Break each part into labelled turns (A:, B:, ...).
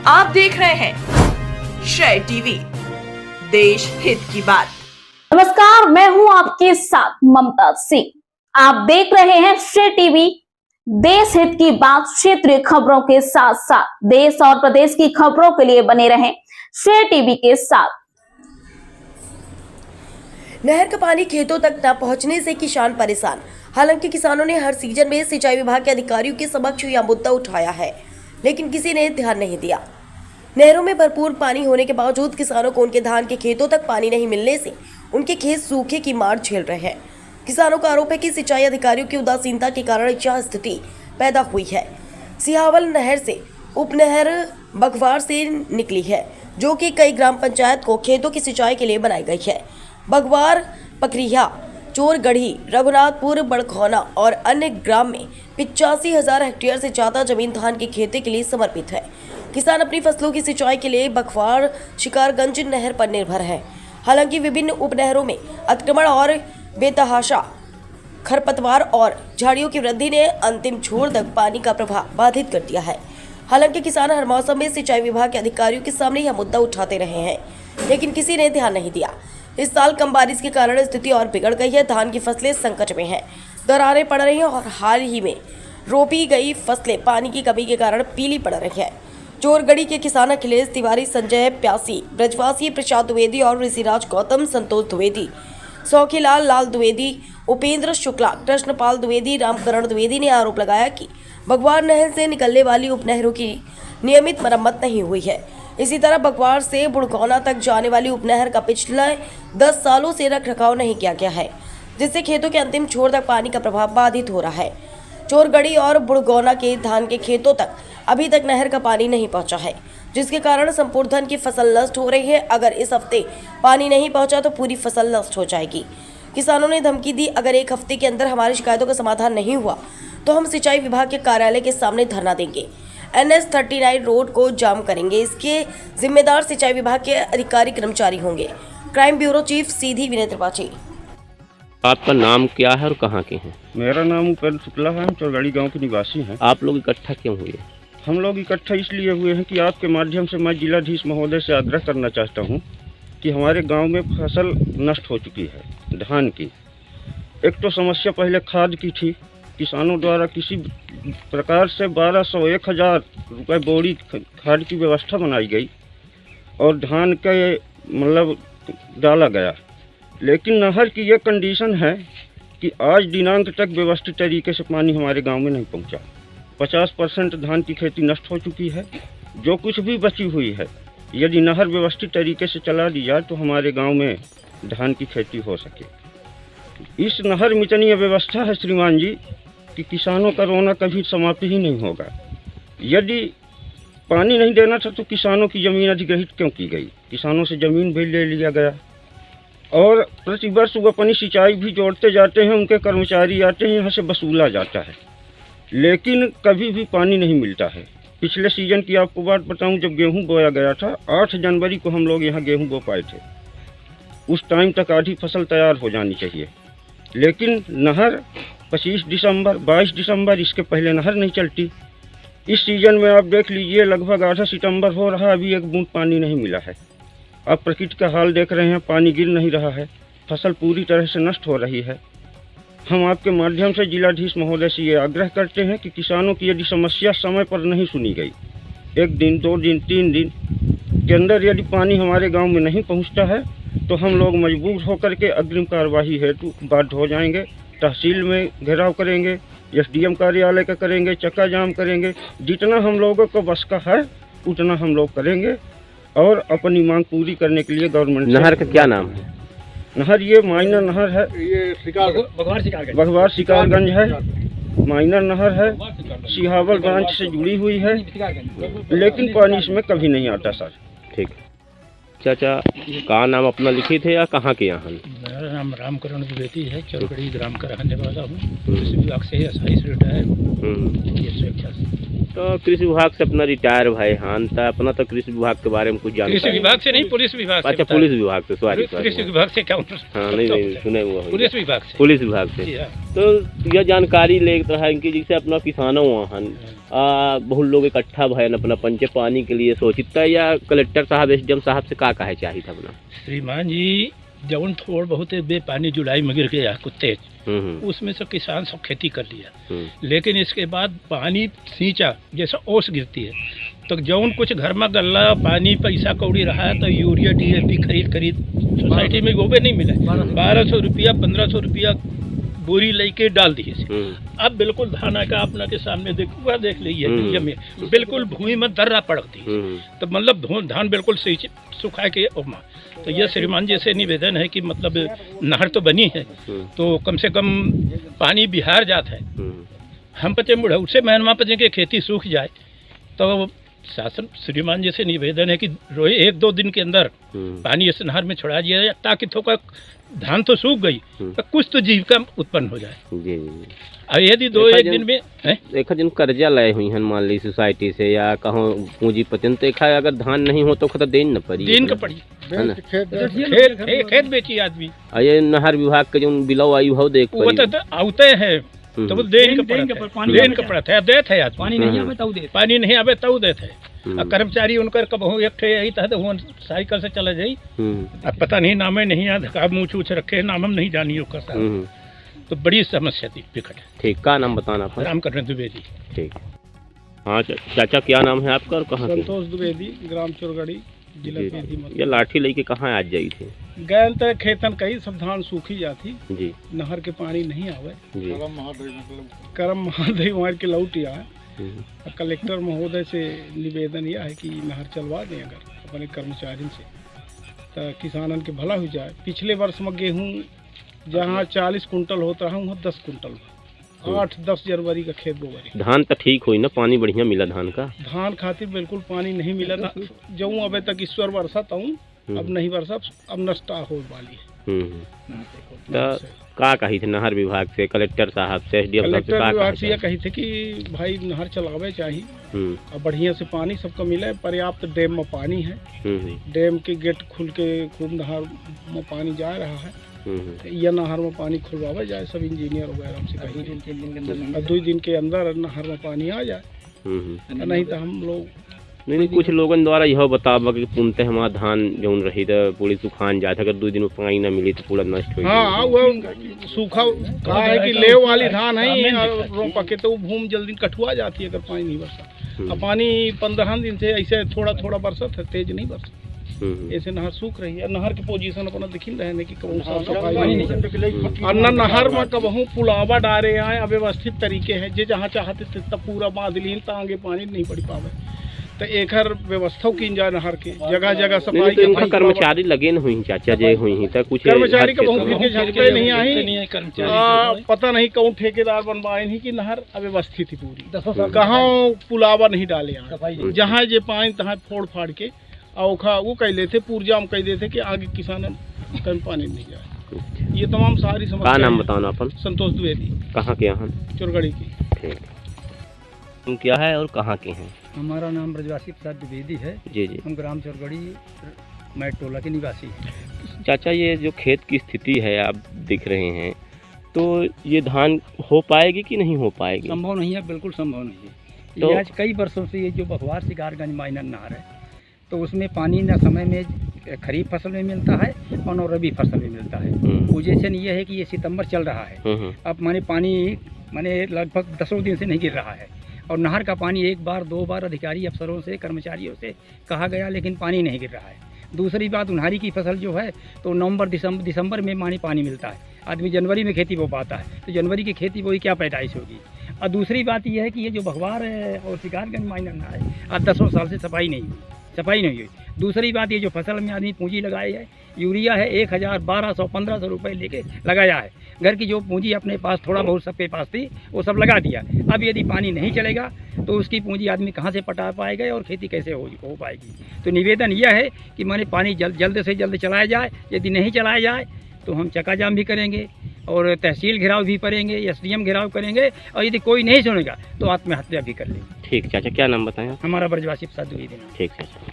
A: आप देख रहे हैं श्रेय टीवी, देश हित की बात।
B: नमस्कार, मैं हूं आपके साथ ममता सिंह। आप देख रहे हैं श्रेय टीवी, देश हित की बात। क्षेत्रीय खबरों के साथ साथ देश और प्रदेश की खबरों के लिए बने रहें श्रेय टीवी के साथ।
C: नहर का पानी खेतों तक न पहुंचने से किसान परेशान। हालांकि किसानों ने हर सीजन में सिंचाई विभाग के अधिकारियों के समक्ष यह मुद्दा उठाया है, लेकिन किसी ने ध्यान नहीं दिया। नहरों में भरपूर पानी होने के बावजूद किसानों को उनके धान के खेतों तक पानी नहीं मिलने से उनके खेत सूखे की मार झेल रहे हैं। किसानों का आरोप है कि सिंचाई अधिकारियों की उदासीनता के कारण यह स्थिति पैदा हुई है। सिहावल नहर से उपनहर बघवार से निकली है, जो कि कई ग्राम पंचायत को खेतों की सिंचाई के लिए बनाई गई है। बघवार, पकरिया, चोरगढ़ी, रघुनाथपुर, बड़खौना और अन्य ग्राम में 85,000 हेक्टेयर से ज्यादा जमीन धान की खेती के लिए समर्पित है। किसान अपनी फसलों की सिंचाई के लिए बघवार शिकारगंज नहर पर निर्भर है। हालांकि विभिन्न उपनहरों में अतिक्रमण और बेतहाशा खरपतवार और झाड़ियों की वृद्धि ने अंतिम छोर तक पानी का प्रवाह बाधित कर दिया है। हालांकि किसान हर मौसम में सिंचाई विभाग के अधिकारियों के सामने यह मुद्दा उठाते रहे हैं, लेकिन किसी ने ध्यान नहीं दिया। इस साल कम बारिश के कारण स्थिति और बिगड़ गई है। धान की फसलें संकट में हैं, दरारें पड़ रही हैं और हाल ही में रोपी गई फसलें पानी की कमी के कारण पीली पड़ रही है। चोरगढ़ी के किसान अखिलेश तिवारी, संजय प्यासी, ब्रजवासी प्रसाद द्विवेदी और ऋषिराज गौतम, संतोष द्विवेदी, सौखीलाल लाल द्विवेदी, उपेंद्र शुक्ला, कृष्णपाल द्विवेदी, रामकरण द्विवेदी ने आरोप लगाया कि बघवार नहर से निकलने वाली उपनहरों की नियमित मरम्मत नहीं हुई है। इसी तरह बघवार से बुड़गौना तक जाने वाली उपनहर का पिछले 10 सालों से रख रखाव नहीं किया गया है, जिससे खेतों के अंतिम छोर तक पानी का प्रभाव बाधित हो रहा है। चोरगढ़ी और बुड़गौना के धान के खेतों तक अभी तक नहर का पानी नहीं पहुंचा है, जिसके कारण संपूर्ण धान की फसल नष्ट हो रही है। अगर इस हफ्ते पानी नहीं पहुंचा तो पूरी फसल नष्ट हो जाएगी। किसानों ने धमकी दी, अगर एक हफ्ते के अंदर हमारी शिकायतों का समाधान नहीं हुआ तो हम सिंचाई विभाग के कार्यालय के सामने धरना देंगे, NH 39 रोड को जाम करेंगे। इसके जिम्मेदार सिंचाई विभाग के अधिकारी कर्मचारी होंगे। क्राइम ब्यूरो चीफ सीधी विनय त्रिपाठी।
D: आपका नाम क्या है और कहाँ के हैं?
E: मेरा नाम उपेंद्र शुक्ला है। हम चौरगढ़ी गांव के निवासी हैं।
D: आप लोग इकट्ठा क्यों हुए?
E: हम लोग इकट्ठा इसलिए हुए हैं कि आपके माध्यम से मैं जिलाधीश महोदय से आग्रह करना चाहता हूं कि हमारे गांव में फसल नष्ट हो चुकी है धान की। एक तो समस्या पहले खाद की थी। किसानों द्वारा किसी प्रकार से 1200-1000 रुपये बोरी खाद की व्यवस्था बनाई गई और धान का मतलब डाला गया, लेकिन नहर की ये कंडीशन है कि आज दिनांक तक व्यवस्थित तरीके से पानी हमारे गांव में नहीं पहुंचा। 50% धान की खेती नष्ट हो चुकी है। जो कुछ भी बची हुई है, यदि नहर व्यवस्थित तरीके से चला दी जाए तो हमारे गांव में धान की खेती हो सके। इस नहर में इतनी व्यवस्था है श्रीमान जी कि किसानों का रोना कभी समाप्त ही नहीं होगा। यदि पानी नहीं देना था तो किसानों की ज़मीन अधिग्रहित क्यों की गई? किसानों से ज़मीन भी ले लिया गया और प्रतिवर्ष वो अपनी सिंचाई भी जोड़ते जाते हैं। उनके कर्मचारी आते हैं, यहाँ से वसूला जाता है, लेकिन कभी भी पानी नहीं मिलता है। पिछले सीजन की आपको बात बताऊं, जब गेहूं बोया गया था 8 जनवरी को हम लोग यहाँ गेहूं बो पाए थे। उस टाइम तक आधी फसल तैयार हो जानी चाहिए, लेकिन नहर 25 दिसंबर, 22 दिसंबर, इसके पहले नहर नहीं चलती। इस सीजन में आप देख लीजिए, लगभग आधा सितंबर हो रहा, अभी एक बूंद पानी नहीं मिला है। आप प्रकृति का हाल देख रहे हैं, पानी गिर नहीं रहा है, फसल पूरी तरह से नष्ट हो रही है। हम आपके माध्यम से जिलाधीश महोदय से ये आग्रह करते हैं कि किसानों की यदि समस्या समय पर नहीं सुनी गई, 1 दिन, 2 दिन, 3 दिन के अंदर यदि पानी हमारे गाँव में नहीं पहुँचता है तो हम लोग मजबूर होकर के अग्रिम कार्यवाही हेतु बाध्य हो जाएंगे। तहसील में घेराव करेंगे, SDM कार्यालय का करेंगे, चक्का जाम करेंगे। जितना हम लोगों को बस का है उतना हम लोग करेंगे और अपनी मांग पूरी करने के लिए गवर्नमेंट।
D: नहर का क्या नाम है?
E: नहर ये माइनर नहर है, बघवार शिकारगंज है, माइनर नहर है, सिहावल ब्रांच से जुड़ी हुई है, लेकिन पानी इसमें कभी नहीं आता सर।
D: ठीक। चाचा का नाम अपना लिखे थे या कहाँ के यहाँ?
F: मेरा नाम रामकरण द्विवेदी है, चौरगढ़ी ग्राम का रहने वाला हूँ। कृषि विभाग से 28 रिटायर।
D: तो कृषि विभाग से अपना रिटायर भाई हान था अपना तो कृषि विभाग के बारे में कुछ जानकारी
F: कृषि विभाग से नहीं, पुलिस विभाग से।
D: अच्छा पुलिस विभाग से, सॉरी
F: कृषि विभाग से क्या?
D: हाँ नहीं सुने हुआ
F: पुलिस विभाग से।
D: पुलिस विभाग से।
F: जी हाँ।
D: तो यह जानकारी लेता है कि जैसे अपना किसानों वाहन बहुत लोग इकट्ठा भयन अपना पंचे पानी के लिए सोचित है या कलेक्टर साहब एसडीएम साहब से का कहे चाहिए था अपना?
F: श्रीमान जी जौन थोड़ बहुत बे पानी जुलाई में गिर गया कुत्ते, उसमें से किसान सब खेती कर लिया, लेकिन इसके बाद पानी सींचा जैसा ओस गिरती है तो जौन कुछ घर में गल्ला पानी पैसा कौड़ी रहा है तो यूरिया डीएपी खरीद सोसाइटी में वो भी नहीं मिला। 1200 रुपया 1500 रुपया बोरी लेके डाल दी। अब बिल्कुल धान का अपना के सामने देख लीजिए में बिल्कुल भूमि में दर्रा पड़ती तो मतलब धान बिल्कुल सही सुखा के उमा। तो यह श्रीमान जी से निवेदन है कि मतलब नहर तो बनी है तो कम से कम पानी बिहार जाता है, हम पचे मुड़ा उससे महनमा पचे के खेती सूख जाए तो शासन श्रीमान जी से निवेदन है कि 1-2 दिन के अंदर पानी इस नहर में छोड़ा दिया जाए ताकि थोड़ा धान तो सूख गई तो कुछ तो जीविका उत्पन्न हो जाए। जी अब यदि 2-1 दिन में
D: एक दिन कर्जा लाए हुई हैं मान ली सोसाइटी से या कहो पूंजीपति तो एक है अगर धान नहीं हो तो खता देन न पड़ी,
F: देन का पड़ी है ना, खेत बेची आदमी।
D: ये नहर विभाग के जो बिलो आई हो देख
F: वो तो आते हैं तो वो देन का पड़ता है देते है पानी नहीं आवे तब देते है। कर्मचारी उनकर कब एक ठे यही था तो वो साइकिल से चला जाई, अब पता नहीं नामे नहीं याद मूछ उछ रखे नाम हम नहीं जानी उसका तो बड़ी समस्या थी विकट।
D: ठीक का नाम बताना आप?
F: रामकरण द्विवेदी।
D: ठीक हाँ चाचा क्या नाम है आपका और कहाँ?
G: संतोष द्विवेदी, ग्राम चोरगढ़ी, जिला
D: ये लाठी लेके कहाँ आज जाई थे?
G: गए तो खेतन कई सब धान सूखी जाती
D: जी,
G: नहर के पानी नहीं आवे
D: जी,
G: करम महादेव मार के लौट आए। कलेक्टर महोदय से निवेदन यह है कि नहर चलवा दें अगर अपने कर्मचारी से तो किसानन के भला हो जाए। पिछले वर्ष में गेहूँ जहाँ 40 कुंटल होता है वहाँ 10 कुंटल 8-10 जनवरी का खेत बोवरी।
D: धान तो ठीक हुई ना, पानी बढ़िया मिला धान का? धान
G: खातिर बिल्कुल पानी नहीं मिला था जो अबे तक ईश्वर वर्षा हूँ, अब नहीं वर्षा, अब नष्ट हो वाली है।
D: का कही थे नहर विभाग से कलेक्टर साहब से एसडीएम साहब से?
G: कलेक्टर विभाग से यह कही थे कि भाई नहर चलावे चाहिए और बढ़िया से पानी सबको मिले, पर्याप्त डैम में पानी है, डैम के गेट खुल के खूब नहर में पानी जा रहा है, यह नहर में पानी खुलवावे जाए सब इंजीनियर वगैरह से कहीं 2 दिन के अंदर नहर में पानी आ जाए, नहीं तो हम लोग
D: नहीं कुछ लोगों द्वारा यह बतावा कि पुनते हमारा धान जौन रही तो पूरी सुखान जाता, अगर 2 दिन में पानी न मिली तो पूरा नष्ट हो जाए।
G: हाँ वो सूखा कहा है कि लेव वाली धान है रोपा के तो भूमि जल्दी कठुआ जाती है अगर पानी नहीं बरसा। अब पानी 15 दिन से ऐसे थोड़ा थोड़ा बरसत है, तेज नहीं बरसा, ऐसे नहर सूख रही है। नहर की पोजीशन अपना दिखी रहे कि कब साफ सफाई और न नहर में कबहू पुलावा डारे हैं अव्यवस्थित तरीके है जे जहाँ चाहते थे तब पूरा बांध ली तो आगे पानी नहीं पड़ पावे तो एक व्यवस्था की जाए नहर के जगह जगह सफाई
D: के कर्मचारी लगे न हुई चाचा जे हुई तो कुछ
G: कर्मचारी का बहुत फिर के झटके नहीं आई, पता नहीं कौन ठेकेदार बनवाए नहीं कि नहर अव्यवस्थित थी पूरी, कहाँ पुलावा नहीं डाले, जहाँ जे पानी तहाँ फोड़ फाड़ के औखा वो कह लेते पूर्जाम कह देते कि आगे किसान कहीं पानी नहीं जाए। ये तमाम सारी समस्या।
D: नाम बताओ ना अपन?
G: संतोष द्विवेदी।
D: कहाँ के यहाँ?
G: चोरगढ़ी की।
D: ठीक, तुम क्या है और कहाँ के हैं?
H: हमारा नाम ब्रजवासी प्रसाद द्विवेदी है।
D: जी जी,
H: हम ग्राम चोरगढ़ी मैटोला के निवासी हैं।
D: चाचा ये जो खेत की स्थिति है आप दिख रहे हैं तो ये धान हो पाएगी कि नहीं हो पाएगी?
H: संभव नहीं है, बिल्कुल संभव नहीं है।
D: तो
H: ये आज कई वर्षों से ये जो बखवार शिकारगंज माइनर नहर है तो उसमें पानी न समय में खरीफ फसल में मिलता है और न रबी फसल में मिलता है। पोजीशन ये है कि ये सितंबर चल रहा है, अब पानी लगभग 10 दिन से नहीं गिर रहा है और नहर का पानी 1 बार 2 बार अधिकारी अफसरों से कर्मचारियों से कहा गया लेकिन पानी नहीं गिर रहा है। दूसरी बात उन्हारी की फसल जो है तो नवंबर दिसंबर में पानी मिलता है, आदमी जनवरी में खेती बो पाता है तो जनवरी की खेती बोई क्या पैदाइश होगी। और दूसरी बात यह है कि ये जो भगवार है और शिकारगंज माइनर नहर है आज 10 साल से सफाई नहीं हुई। दूसरी बात ये जो फसल में आदमी पूंजी लगाई है यूरिया है 1000 1200 1500 रुपये लेके लगाया है, घर की जो पूंजी अपने पास थोड़ा बहुत सबके पास थी वो सब लगा दिया। अब यदि पानी नहीं चलेगा तो उसकी पूंजी आदमी कहाँ से पटा पाएगा और खेती कैसे हो पाएगी। तो निवेदन यह है कि माने पानी जल्द से जल्द चलाया जाए, यदि नहीं चलाया जाए तो हम चक्का जाम भी करेंगे, और तहसील घेराव भी करेंगे, SDM घेराव करेंगे, और यदि कोई नहीं सुनेगा तो आत्महत्या भी कर लेंगे।
D: ठीक चाचा, क्या नाम बताएं आप?
H: हमारा ब्रजवासी प्रसाद द्विवेदी नाम।
D: ठीक चाचा,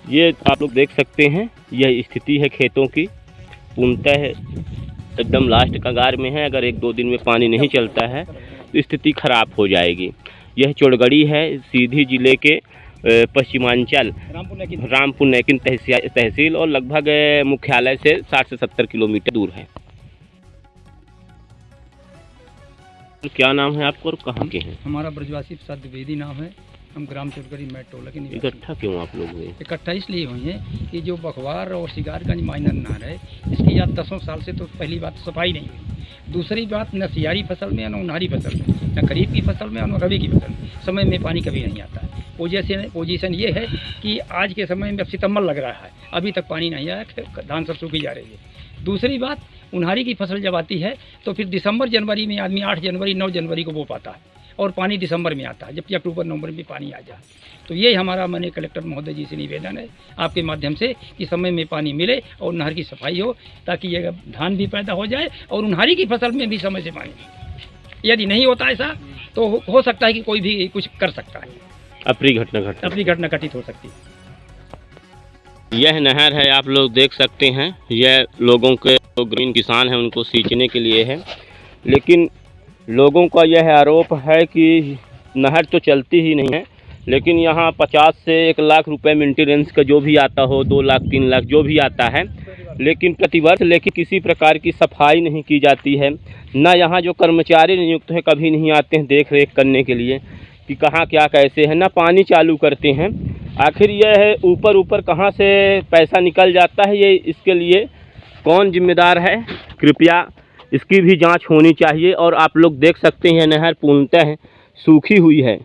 D: ये आप लोग देख सकते हैं, यह स्थिति है खेतों की। पूर्णतः एकदम लास्ट कगार में है। अगर 1-2 दिन में पानी नहीं चलता है तो स्थिति खराब हो जाएगी। यह चोड़गढ़ी है, सीधी जिले के पश्चिमांचल रामपुर नैकिन तहसील और लगभग मुख्यालय से 60 से 70 किलोमीटर दूर है। क्या नाम है आपको और कहाँ के हैं?
H: हमारा ब्रजवासी प्रसाद द्विवेदी नाम है। हम ग्राम चोड़गढ़ी मैट टोला के निवासी।
D: इकट्ठा क्यों आप लोग हुए?
H: इकट्ठा इसलिए हुई हैं कि जो बखवार और सिगारगंज माइनर नहर है, इसकी याद 10 साल से तो पहली बात सफाई नहीं हुई। दूसरी बात, न सियारी फसल में न उन्हारी फसल में, न खरीफ की फसल में न रबी की फसल में समय में पानी कभी नहीं आता। पोजीशन ये है कि आज के समय में अब सितंबर लग रहा है, अभी तक पानी नहीं आया, धान सब सूखी जा रही है। दूसरी बात, उन्हारी की फसल जब आती है तो फिर दिसंबर जनवरी में आदमी 8 जनवरी 9 जनवरी को बो पाता है और पानी दिसंबर में आता है, जबकि अक्टूबर नवंबर में पानी आ जाए। तो ये हमारा माननीय कलेक्टर महोदय जी से निवेदन है आपके माध्यम से कि समय में पानी मिले और नहर की सफाई हो, ताकि ये धान भी पैदा हो जाए और उन्हारी की फसल में भी समय से पानी मिले। यदि नहीं होता ऐसा तो हो सकता है कि कोई भी कुछ कर सकता है, अपनी घटना घटित हो सकती है।
D: यह नहर है, आप लोग देख सकते हैं। यह लोगों के जो ग्रामीण किसान हैं उनको सींचने के लिए है, लेकिन लोगों का यह आरोप है कि नहर तो चलती ही नहीं है, लेकिन यहाँ 50 से 1 लाख रुपए मेंटेनेंस का जो भी आता हो, 2 लाख 3 लाख जो भी आता है, लेकिन प्रतिवर्ष लेकिन किसी प्रकार की सफाई नहीं की जाती है। न यहाँ जो कर्मचारी नियुक्त है कभी नहीं आते हैं देख रेख करने के लिए कि कहाँ क्या कैसे है, ना पानी चालू करते हैं। आखिर यह है ऊपर कहाँ से पैसा निकल जाता है, ये इसके लिए कौन जिम्मेदार है, कृपया इसकी भी जांच होनी चाहिए। और आप लोग देख सकते हैं नहर पूर्णतः सूखी हुई है।